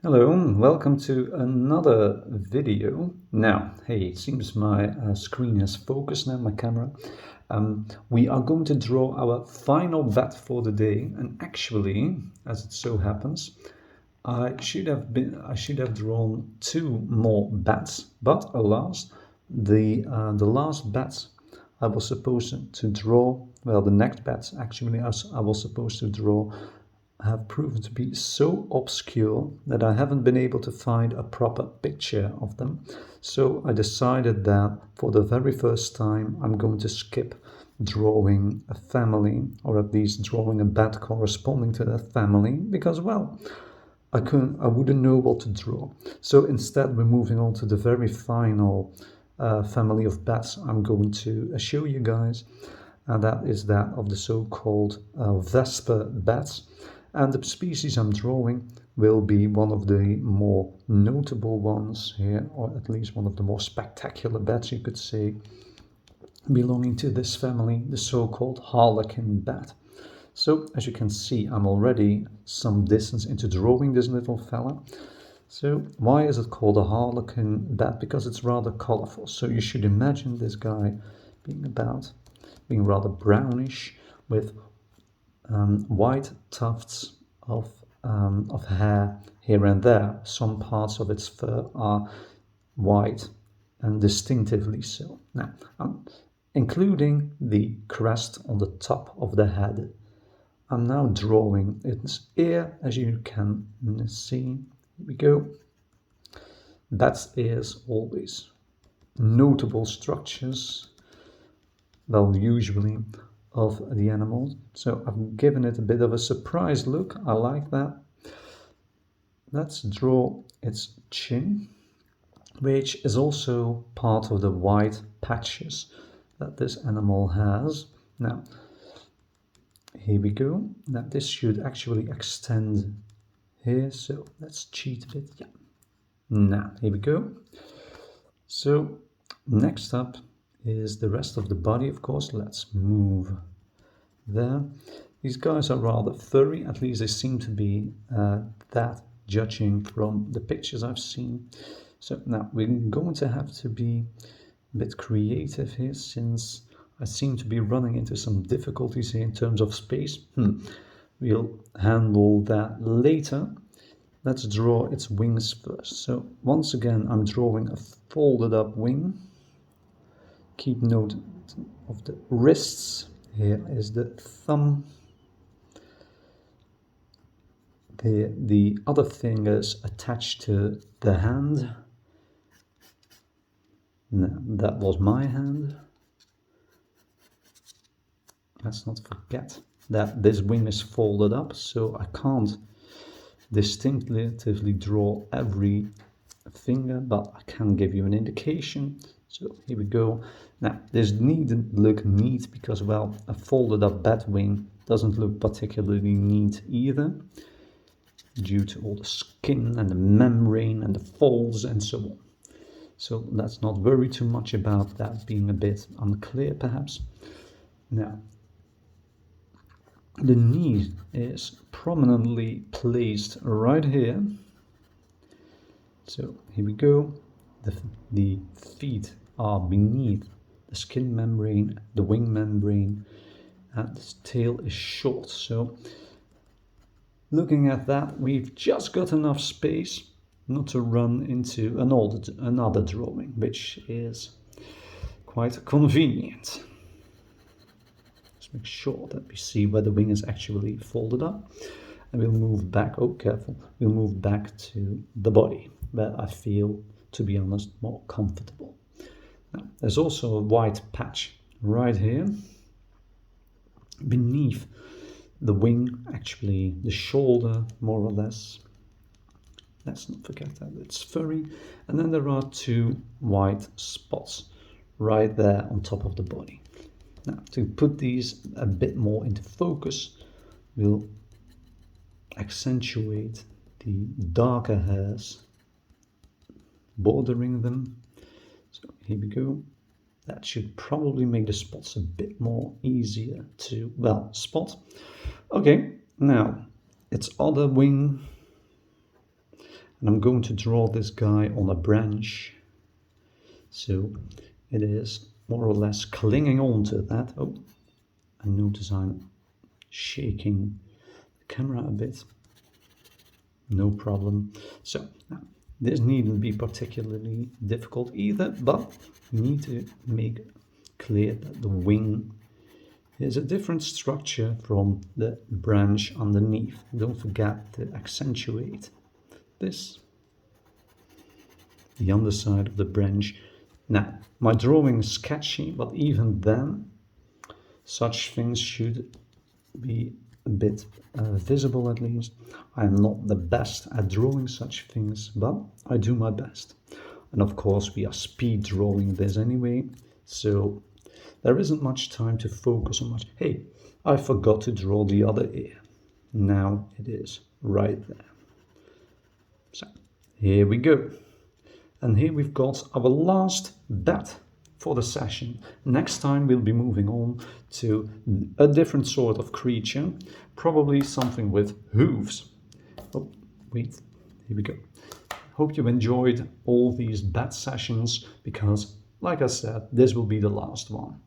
Hello, welcome to another video. Now, hey, it seems my screen has focused now, my camera. We are going to draw our final bat for the day, and actually, as it so happens, I should have drawn two more bats, but alas, the last bats I was supposed to draw, well, the next bats actually I was supposed to draw have proven to be so obscure that I haven't been able to find a proper picture of them. So I decided that for the very first time I'm going to skip drawing a family, or at least drawing a bat corresponding to that family, because well, I wouldn't know what to draw. So instead we're moving on to the very final family of bats I'm going to show you guys, and that is that of the so-called Vesper Bats. And the species I'm drawing will be one of the more notable ones here, or at least one of the more spectacular bats, you could say, belonging to this family, the so-called Harlequin Bat. So as you can see, I'm already some distance into drawing this little fella. So why is it called a Harlequin Bat? Because it's rather colorful. So you should imagine this guy being rather brownish with white tufts of hair here and there. Some parts of its fur are white and distinctively so. Now, including the crest on the top of the head. I'm now drawing its ear, as you can see. Here we go. Bat's ears always notable structures, well, usually of the animal. So I've given it a bit of a surprise look. I like that. Let's draw its chin, which is also part of the white patches that this animal has. Now, here we go. Now this should actually extend here. So let's cheat a bit. Yeah. Now, here we go. So next up is the rest of the body, of course. Let's move there. These guys are rather furry, at least they seem to be that, judging from the pictures I've seen. So now we're going to have to be a bit creative here, since I seem to be running into some difficulties here in terms of space. We'll handle that later. Let's draw its wings first. So once again, I'm drawing a folded up wing. Keep note of the wrists. Here is the thumb. The other fingers attached to the hand. No, that was my hand. Let's not forget that this wing is folded up, so I can't distinctively draw every finger, but I can give you an indication. So here we go. Now this needn't look neat because, well, a folded up bat wing doesn't look particularly neat either, due to all the skin and the membrane and the folds and so on. So let's not worry too much about that being a bit unclear perhaps. Now, the knee is prominently placed right here. So here we go. The feet are beneath the skin membrane, the wing membrane, and the tail is short. So looking at that, we've just got enough space not to run into another drawing, which is quite convenient. Let's make sure that we see where the wing is actually folded up, and we'll move back, oh careful, we'll move back to the body, where I feel, to be honest, more comfortable. Now, there's also a white patch right here beneath the wing, actually the shoulder more or less. Let's not forget that it's furry. And then there are two white spots right there on top of the body. Now, to put these a bit more into focus, we'll accentuate the darker hairs bordering them. So here we go. That should probably make the spots a bit more easier to, well, spot. Okay, now its other wing And I'm going to draw this guy on a branch. So it is more or less clinging on to that. Oh, I notice I'm shaking the camera a bit. No problem. So now, this needn't be particularly difficult either, but you need to make clear that the wing is a different structure from the branch underneath. Don't forget to accentuate this, the underside of the branch. Now, my drawing is sketchy, but even then, such things should be a bit visible at least. I'm not the best at drawing such things, but I do my best. And of course, we are speed drawing this anyway, so there isn't much time to focus on much. Hey, I forgot to draw the other ear. Now it is right there. So here we go. And here we've got our last bat for the session. Next time we'll be moving on to a different sort of creature, probably something with hooves. Oh, wait, here we go. Hope you enjoyed all these bat sessions because, like I said, this will be the last one.